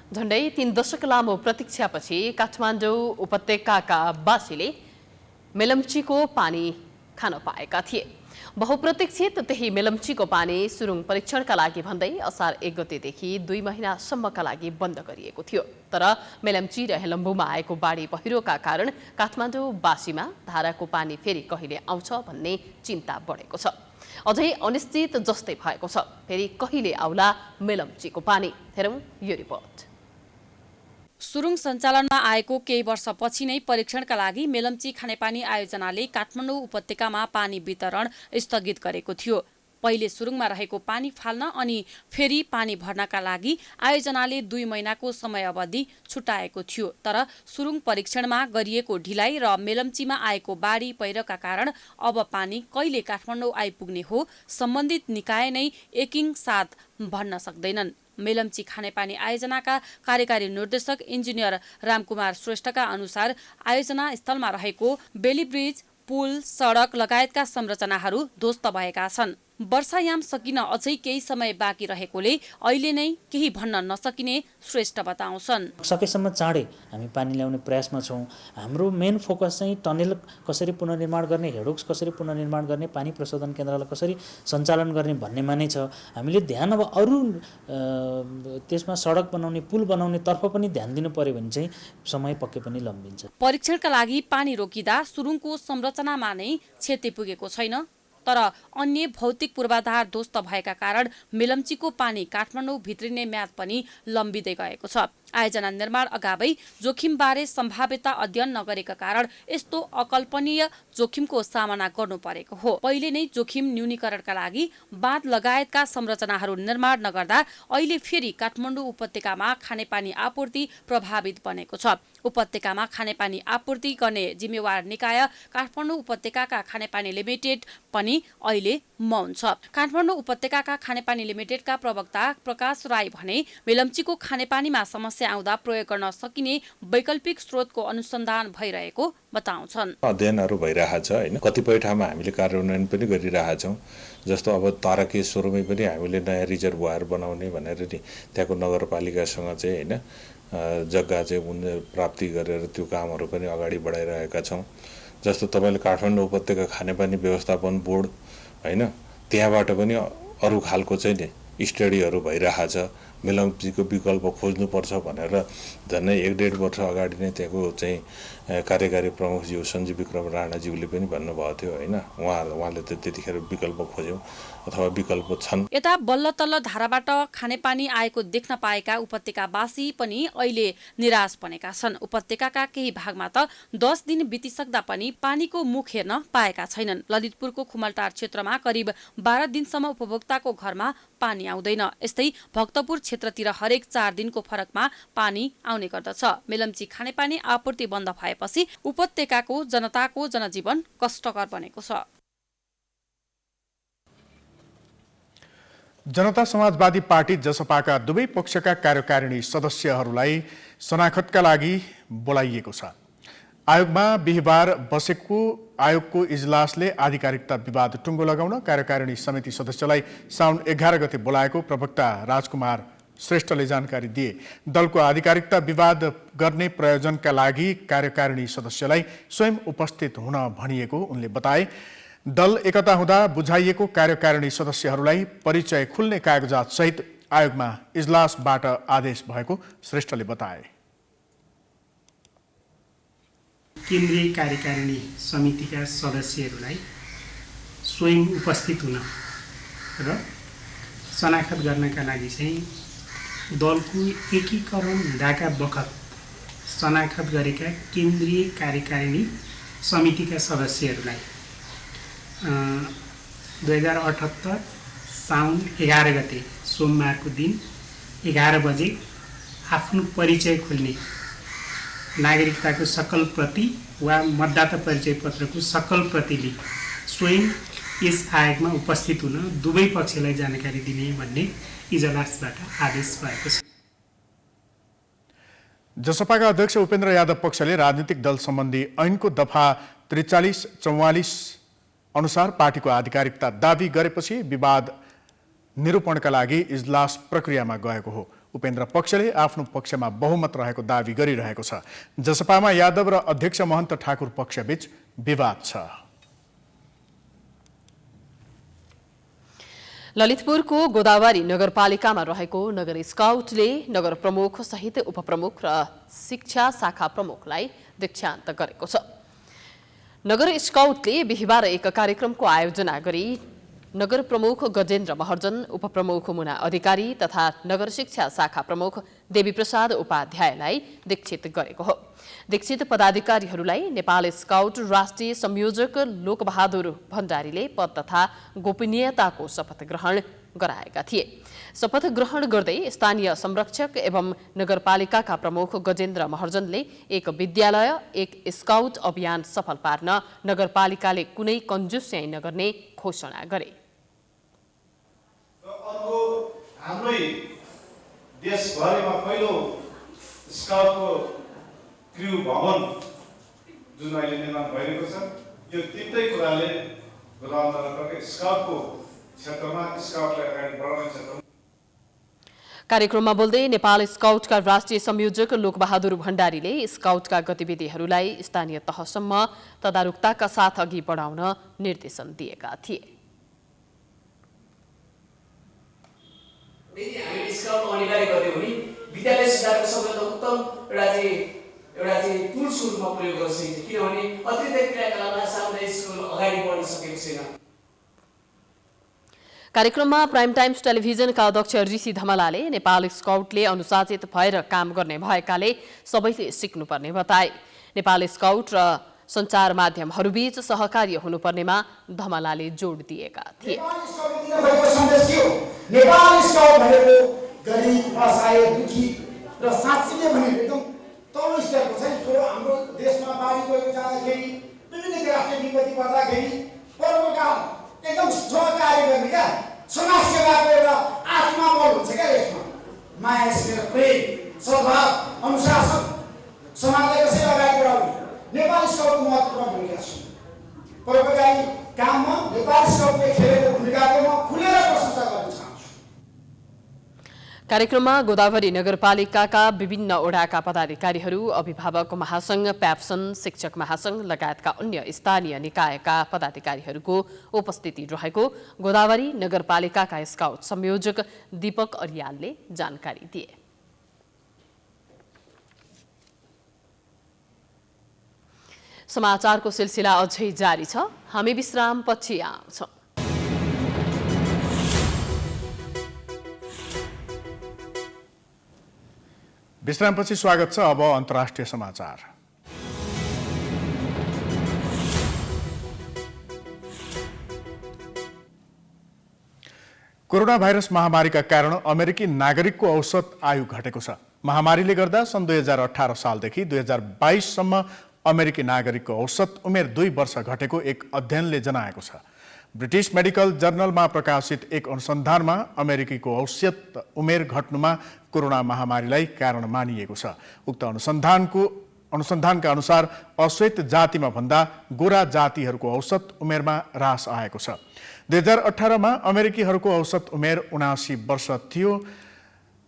झण्डै 3 दशक लामो प्रतीक्षापछि काठमाडौँ उपत्यकाका वासीले मेलम्चीको पानी खान पाएका थिए। बहुप्रतीक्षित त्यही मेलम्चीको पानी सुरुङ परीक्षणका लागि भन्दै असार 1 गतेदेखि 2 महिनासम्मका लागि बन्द गरिएको थियो। तर मेलम्ची र हेलम्बुमा आएको बाढी पहिरोका कारण काठमाडौँ वासीमा धाराको पानी फेरि कहिले आउँछ भन्ने चिन्ता बढेको छ। अझै अनिश्चित जस्तै भएको छ। फेरि कहिले आउला मेलम्चीको पानी? हेरौँ यो रिपोर्ट। सुरुङ सञ्चालनमा आएको केही वर्षपछि नै परीक्षणका लागि मेलम्ची खानेपानी आयोजनाले काठमाडौँ उपत्यकामा पानी वितरण स्थगित गरेको थियो। पहिले सुरुङमा रहेको पानी फाल्न अनि फेरि पानी भर्नका लागि आयोजनाले 2 महिनाको समय अवधि छुट्याएको थियो। तर सुरुङ परीक्षणमा गरिएको ढिलाइ र मेलम्चीमा आएको बाढी पहिरोका कारण अब पानी कहिले काठमाडौँ आइपुग्ने हो सम्बन्धित निकाय नै एकिङ साथ भन्न सक्दैनन्। मेलम्ची खानेपानी आयोजनाका कार्यकारी निर्देशक इन्जिनियर रामकुमार श्रेष्ठका अनुसार आयोजना स्थलमा रहेको बेली ब्रिज, पुल, सडक लगायतका संरचनाहरू ध्वस्त भएका छन्। वर्षायाम सकिन अझै केही समय बाँकी रहेकोले अहिले नै केही भन्न नसकिने श्रेष्ठ बताउँछन्। सकेसम्म चाँडै हामी पानी ल्याउने प्रयासमा छौँ। हाम्रो मेन फोकस चाहिँ टनेल कसरी पुनर्निर्माण गर्ने, हेडोक्स कसरी पुनर्निर्माण गर्ने, पानी प्रशोधन केन्द्रलाई कसरी सञ्चालन गर्ने भन्नेमा नै छ। हामीले ध्यान अब अरू त्यसमा सडक बनाउने, पुल बनाउने तर्फ पनि ध्यान दिनु पर्यो भने चाहिँ समय पक्कै पनि लम्बिन्छ। परीक्षणका लागि पानी रोकिँदा सुरुङको संरचनामा नै क्षति पुगेको छैन। तर अन्य भौतिक पूर्वाधार ध्वस्त भएका कारण मेलम्चीको पानी काठमाडौँ भित्रिने म्याद पनि लम्बिँदै गएको छ। आयोजना निर्माण अगावै जोखिमबारे सम्भाव्यता अध्ययन नगरेका कारण यस्तो अकल्पनीय जोखिमको सामना गर्नु परेको हो। पहिले नै जोखिम न्यूनीकरणका लागि बाँध लगायतका संरचनाहरू निर्माण नगर्दा अहिले फेरि काठमाडौँ उपत्यकामा खानेपानी आपूर्ति प्रभावित बनेको छ। उपत्यकामा खानेपानी आपूर्ति गर्ने जिम्मेवार निकाय काठमाडौँ उपत्यकाका खानेपानी लिमिटेड पनि अहिले मौन छ। काठमाडौँ उपत्यकाका खानेपानी लिमिटेडका प्रवक्ता प्रकाश राई भने मेलम्चीको खानेपानीमा समस्या आउँदा प्रयोग गर्न सकिने वैकल्पिक स्रोतको अनुसन्धान भइरहेको बताउँछन्। अध्ययनहरू भइरहेको छ होइन, कतिपय ठाउँमा हामीले कार्यान्वयन पनि गरिरहेका छौँ। जस्तो अब तारकेश्वरमै पनि हामीले नयाँ रिजर्भोयर बनाउने भनेर नि त्यहाँको नगरपालिकासँग चाहिँ होइन जग्गा चाहिँ प्राप्ति गरेर त्यो कामहरू पनि अगाडि बढाइरहेका छौँ। जस्तो तपाईँले काठमाडौँ उपत्यका खानेपानी व्यवस्थापन बोर्ड होइन, त्यहाँबाट पनि अरू खालको चाहिँ नि स्टडीहरू भइरहेको छ। मेलम्चीको विकल्प खोज्नुपर्छ भनेर झन्डै 1.5 वर्ष अगाडि नै त्यहाँको चाहिँ कार्यकारी प्रमुखज्यू सञ्जीव विक्रम राणाज्यूले पनि भन्नुभएको थियो होइन। उहाँले त त्यतिखेर विकल्प खोज्यौँ अथवा विकल्प छन्। यता बल्ल तल्ल धाराबाट खानेपानी आएको देख्न पाएका उपत्यकावासी पनि अहिले निराश बनेका छन्। उपत्यकाका केही भागमा त 10 दिन बितिसक्दा पनि पानीको मुख हेर्न पाएका छैनन्। ललितपुरको खुमलटार क्षेत्रमा करिब 12 दिनसम्म उपभोक्ताको घरमा पानी आउँदैन। यस्तै भक्तपुर क्षेत्रतिर हरेक 4 दिनको फरकमा पानी आउने गर्दछ। मेलम्ची खानेपानी आपूर्ति बन्द भएपछि उपत्यकाको जनताको जनजीवन कष्टकर बनेको छ। जनता समाजवादी पार्टी जसपाका दुवै पक्षका कार्यकारिणी सदस्यहरूलाई शनाखतका लागि बोलाइएको छ। आयोगमा बिहिबार बसेको आयोगको इजलासले आधिकारिकता विवाद टुङ्गो लगाउन कार्यकारिणी समिति सदस्यलाई साउन 11 गते बोलाएको प्रवक्ता राजकुमार श्रेष्ठले जानकारी दिए। दलको आधिकारिकता विवाद गर्ने प्रयोजनका लागि कार्यकारिणी सदस्यलाई स्वयं उपस्थित हुन भनिएको उनले बताए। दल एकता हुँदा बुझाइएको कार्यकारिणी सदस्यहरूलाई परिचय खुल्ने कागजात सहित आयोगमा इजलासबाट आदेश भएको श्रेष्ठले बताए। केन्द्रीय कार्यकारिणी समितिका सदस्यहरूलाई स्वयं उपस्थित हुन र शनाखत गर्नका लागि चाहिँ दलको एकीकरण हुँदाका बखत शनाखत गरेका केन्द्रीय कार्यकारिणी समितिका सदस्यहरूलाई 2078 साउन 11 गते सोमबारको दिन 11 बजे आफ्नो परिचय खोल्ने नागरिकताको सकल प्रति वा मतदाता परिचय पत्रको सकल प्रतिले स्वयं यस आयोगमा उपस्थित हुन दुवै पक्षलाई जानकारी दिने भन्ने इजलासबाट आदेश भएको छ। जसपाका अध्यक्ष उपेन्द्र यादव पक्षले राजनीतिक दल सम्बन्धी ऐनको दफा 43-44 अनुसार पार्टीको आधिकारिकता दावी गरेपछि विवाद निरूपणका लागि इजलास प्रक्रियामा गएको हो। उपेन्द्र पक्षले आफ्नो पक्षमा बहुमत रहेको दावी गरिरहेको छ। जसपामा यादव र अध्यक्ष महन्त ठाकुर पक्षबीच विवाद छ। ललितपुरको गोदावरी नगरपालिकामा रहेको नगर स्काउटले नगर प्रमुख सहित उपप्रमुख र शिक्षा शाखा प्रमुखलाई दीक्षान्त गरेको छ। नगर स्काउटले बिहिबार एक कार्यक्रमको आयोजना गरी नगर प्रमुख गजेन्द्र महर्जन, उपप्रमुख मुना अधिकारी तथा नगर शिक्षा शाखा प्रमुख देवी प्रसाद उपाध्यायलाई दीक्षित गरेको हो। दीक्षित पदाधिकारीहरूलाई नेपाल स्काउट राष्ट्रिय संयोजक लोकबहादुर भण्डारीले पद तथा गोपनीयताको शपथ ग्रहण गराएका थिए। शपथ ग्रहण गर्दै स्थानीय संरक्षक एवं नगरपालिकाका प्रमुख गजेन्द्र महर्जनले एक विद्यालय एक स्काउट अभियान सफल पार्न नगरपालिकाले कुनै कन्जुस्याइ नगर्ने घोषणा गरे। हाम्रै देशभरिमा पहिलो स्काउटको क्र्यू भवन जुन अहिले निर्माण भइरहेको छ, यो तीनटै कुराले गोदावरी स्काउटको क्षेत्रमा स्काउटलाई अगाडि बढाउने क्षेत्रमा। कार्यक्रममा बोल्दै नेपाल स्काउटका राष्ट्रिय संयोजक लोकबहादुर भण्डारीले स्काउटका गतिविधिहरूलाई स्थानीय तहसम्म तदारुकताका साथ अघि बढाउन निर्देशन दिएका थिए। हामीले स्काउट अनिवार्य गर्यौँ भने विद्यालय सुधारको सबैभन्दा उत्तम एउटा चाहिँ टुल्सको रूपमा प्रयोग गर्न सकिन्छ, किनभने अतिरिक्त क्रियाकलापमा सामुदायिक स्कुल अगाडि बढ्न सकेको छैन। कार्यक्रममा प्राइम टाइम्स टेलिभिजनका अध्यक्ष ऋषि धमलाले नेपाल स्काउटले अनुशासित भएर काम गर्ने भएकाले सबैले सिक्नुपर्ने बताए। नेपाल स्काउट र सञ्चार माध्यमहरूबीच सहकार्य हुनुपर्नेमा धमलाले जोड दिएका थिए। नेपाल स्काउट भनेको गरिब, असहाय, दुखी र साँच्चै भने एकदम तल्लो स्तरको छ। जो हाम्रो देशमा बाढी गएको जाँदाखेरि विभिन्न राष्ट्रिय विपत्ति पर्दाखेरि परोपकार एकदम सहकार्य गर्ने क्या समाज सेवाको एउटा आत्मा बल हुन्छ क्या। यसमा माया, स्नेह, प्रेम, सद्भाव, अनुशासन, समाजलाई कसरी अगाडि बढाउने नेपाल स्काउटको महत्त्वपूर्ण भूमिका छ। परोपकारी काममा नेपाल स्काउटले खेलेको भूमिकाको म खुलेर प्रशंसा गर्न चाहन्छु। कार्यक्रममा गोदावरी नगरपालिकाका विभिन्न वडाका पदाधिकारीहरू, अभिभावक महासंघ, प्याप्सन, शिक्षक महासंघ लगायतका अन्य स्थानीय निकायका पदाधिकारीहरूको उपस्थिति रहेको गोदावरी नगरपालिकाका स्काउट संयोजक दीपक अरियालले जानकारी दिए। समाचारको सिलसिला अझै जारी छ। हामी विश्रामपछि आउँछौं। विश्रामपछि स्वागत छ। अब अन्तर्राष्ट्रिय समाचार। कोरोना भाइरस महामारीका कारण अमेरिकी नागरिकको औसत आयु घटेको छ। महामारीले गर्दा सन् 2018 सालदेखि 2022 सम्म अमेरिकी नागरिकको औसत उमेर 2 वर्ष घटेको एक अध्ययनले जनाएको छ। ब्रिटिश मेडिकल जर्नलमा प्रकाशित एक अनुसन्धानमा अमेरिकीको औसत उमेर घट्नुमा कोरोना महामारीलाई कारण मानिएको छ। उक्त अनुसन्धानका अनुसार अश्वेत जातिमा भन्दा गोरा जातिहरूको औसत उमेरमा ह्रास आएको छ। 2018 मा अमेरिकीहरूको औसत उमेर 79 वर्ष थियो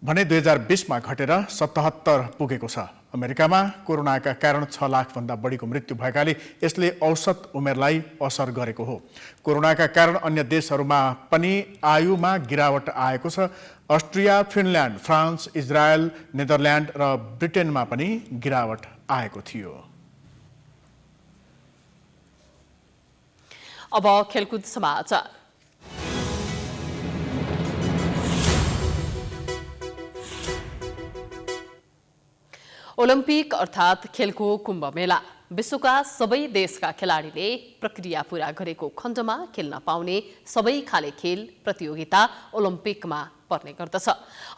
भने 2020 मा घटेर 77 पुगेको छ। अमेरिकामा कोरोनाका कारण 6 लाख भन्दा बढीको मृत्यु भएकाले यसले औसत उमेरलाई असर गरेको हो। कोरोनाका कारण अन्य देशहरूमा पनि आयुमा गिरावट आएको छ। Austria, Finland, France, Israel, Netherlands र ब्रिटेनमा पनि गिरावट आएको थियो। अब खेलकुद समाचार। ओलम्पिक अर्थात् खेलको कुम्भ मेला विश्वका सबै देशका खेलाडीले प्रक्रिया पूरा गरेको खण्डमा खेल्न पाउने सबै खाले खेल प्रतियोगिता ओलम्पिकमा पर्ने गर्दछ।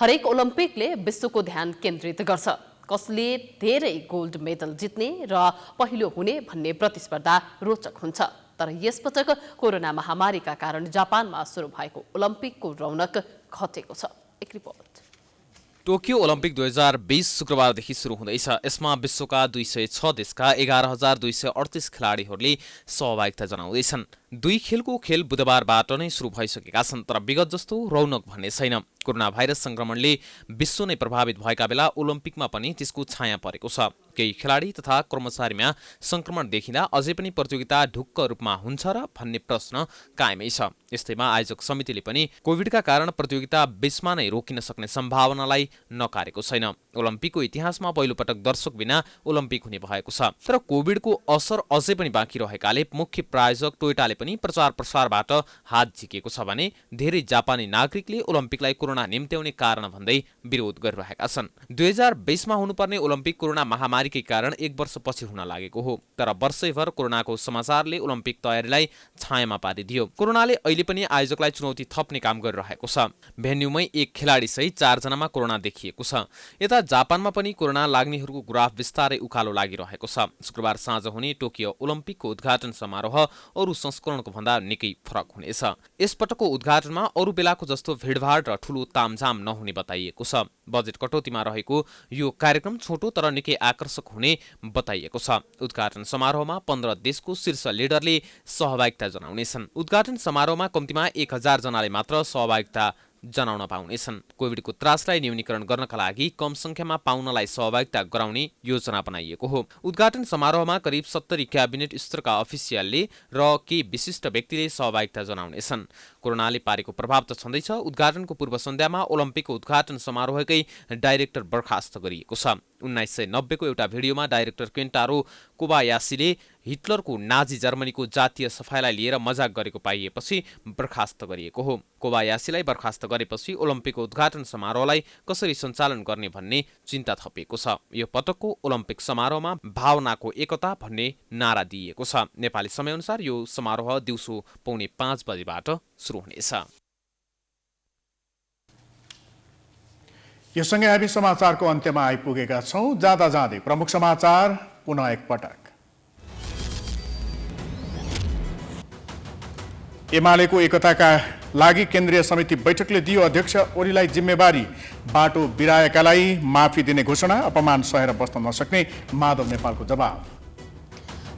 हरेक ओलम्पिकले विश्वको ध्यान केन्द्रित गर्छ। कसले धेरै गोल्ड मेडल जित्ने र पहिलो हुने भन्ने प्रतिस्पर्धा रोचक हुन्छ। तर यसपटक कोरोना महामारीका कारण जापानमा सुरु भएको ओलम्पिकको रौनक घटेको छ। एक रिपोर्ट। टोकियो ओलम्पिक 2020 शुक्रबारदेखि सुरु हुँदैछ। यसमा विश्वका 206 देशका 11,238 खेलाडीहरूले सहभागिता जनाउँदैछन्। 2 खेलको खेल बुधबारबाट नै सुरु भइसकेका छन्, तर विगत जस्तो रौनक भन्ने छैन। कोरोना भाइरस संक्रमणले विश्व नै प्रभावित भएका बेला ओलम्पिकमा पनि त्यसको छाया परेको छ। केही खेलाडी तथा कर्मचारीमा संक्रमण देखिँदा अझै पनि प्रतियोगिता ढुक्क रूपमा हुन्छ र भन्ने प्रश्न कायमै छ। यस्तैमा आयोजक समितिले पनि कोभिडका कारण प्रतियोगिता बीचमा नै रोकिन सक्ने सम्भावनालाई नकारेको छैन। ओलम्पिकको इतिहासमा पहिलोपटक दर्शक बिना ओलम्पिक हुने भएको छ। तर कोभिडको असर अझै पनि बाँकी रहेकाले मुख्य प्रायोजक टोयोटाले पनि प्रचार प्रसारबाट हात झिकेको छ भने धेरै जापानी नागरिकले ओलम्पिकलाई कोरोना निम्त्याउने कारण भन्दै विरोध गरिरहेका छन्। 2020 मा हुनुपर्ने ओलम्पिक कोरोना महामारीकै कारण 1 वर्ष पछि हुन लागेको हो। तर वर्षैभर कोरोनाको समाचारले ओलम्पिक तयारीलाई छायामा पारिदियो। कोरोनाले अहिले पनि आयोजकलाई चुनौती थप्ने काम गरिरहेको छ। भेन्यूमै 1 खेलाडी सहित 4 जनामा कोरोना देखिएको छ। यता जापानमा पनि कोरोना लाग्नेहरूको ग्राफ बिस्तारै उकालो लागिरहेको छ। शुक्रबार साँझ हुने टोकियो ओलम्पिकको उद्घाटन समारोह अरू संस्करणको भन्दा निकै फरक हुनेछ। यसपटकको उद्घाटनमा अरू बेलाको जस्तो भिडभाड र ठूलो तामझाम नहुने बताइएको छ। बजेट कटौतीमा रहेको यो कार्यक्रम छोटो तर निकै आकर्षक हुने बताइएको छ। उद्घाटन समारोहमा 15 देशको शीर्ष लिडरले सहभागिता जनाउनेछन्। उद्घाटन समारोहमा कम्तीमा 1000 जनाले मात्र सहभागिता जनाउन पाउनेछन्। कोभिडको त्रासलाई न्यूनीकरण गर्नका लागि कम संख्यामा पाउनलाई सहभागिता गराउने योजना बनाइएको हो। उद्घाटन समारोहमा करिब 70 क्याबिनेट स्तरका अफिसियलले र केही विशिष्ट व्यक्तिले सहभागिता जनाउनेछन्। कोरोनाले पारेको प्रभाव त छँदैछ। उद्घाटनको पूर्व सन्ध्यामा ओलम्पिकको उद्घाटन समारोहकै डाइरेक्टर बर्खास्त गरिएको छ। 1990 को एउटा भिडियोमा डाइरेक्टर केन्टारो कोबायासीले हिटलरको नाजी जर्मनीको जातीय सफाइलाई लिएर मजाक गरेको पाइएपछि बर्खास्त गरिएको हो। कोबायासीलाई बर्खास्त गरेपछि ओलम्पिकको उद्घाटन समारोहलाई कसरी सञ्चालन गर्ने भन्ने चिन्ता थपिएको छ। यो पटकको ओलम्पिक समारोहमा भावनाको एकता भन्ने नारा दिइएको छ। नेपाली समयअनुसार यो समारोह दिउँसो 4:45 बजेबाट सुरु हुनेछ। यो सँगै हामी समाचारको अन्त्यमा आइपुगेका छौं। जाँदा जाँदै प्रमुख समाचार पुनः एकपटक। एमालेको एकताका लागि केन्द्रीय समिति बैठकले दियो अध्यक्ष ओलीलाई जिम्मेवारी। बाटो बिराएकालाई माफी दिने घोषणा। अपमान सहेर बस्न नसक्ने माधव नेपालको जवाब।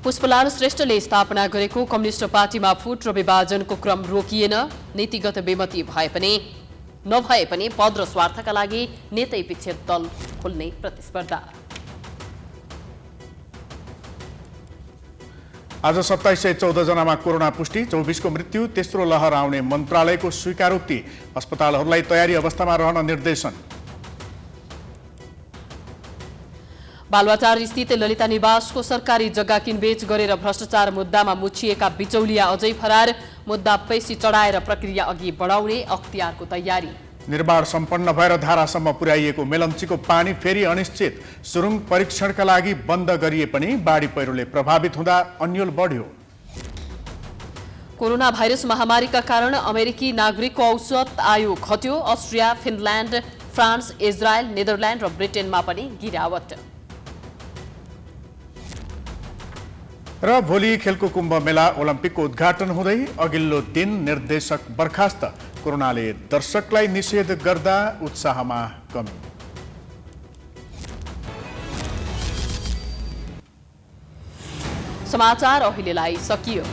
पुष्पलाल श्रेष्ठले स्थापना गरेको कम्युनिस्ट पार्टीमा फुट र विभाजनको क्रम रोकिएन। नीतिगत बेमती भए पनि नभए पनि पद र स्वार्थका लागि नेतै पछि दल खोल्ने प्रतिस्पर्धा। आज 2714 जनामा कोरोना पुष्टि, 24 को मृत्यु, तेस्रो लहर आउने मन्त्रालयको स्वीकारोक्ति, अस्पतालहरूलाई तयारी अवस्थामा रहन निर्देशन। बालुवाटार स्थित ललिता निवासको सरकारी जग्गा किनबेच गरेर भ्रष्टाचार मुद्दामा मुछिएका बिचौलिया अझै फरार, मुद्दा पैसी चढाएर प्रक्रिया अघि बढाउने अख्तियारको तयारी। निर्माण सम्पन्न भएर धारासम्म पुर्याइएको मेलम्चीको पानी फेरि अनिश्चित, सुरुङ परीक्षणका लागि बन्द गरिए पनि बाढी पहिरोले प्रभावित हुँदा अन्यल बढ्यो। कोरोना भाइरस महामारीका कारण अमेरिकी नागरिकको औसत आयु घट्यो, Austria, Finland, France, Israel, Netherlands र ब्रिटेनमा पनि गिरावट। र भोलि खेलको कुम्भ मेला ओलम्पिकको उद्घाटन हुँदै अघिल्लो दिन निर्देशक बर्खास्त, कोरोनाले दर्शकलाई निषेध गर्दा उत्साहमा कमी। समाचार अहिलेलाई सकियो।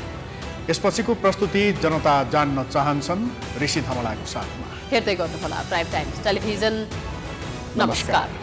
यसपछिको प्रस्तुति जनता जान्न चाहन्छन् ऋषि धमलाको साथमा। हेर्दै गर्नुहोला प्राइम टाइम्स टेलिभिजन। नमस्कार।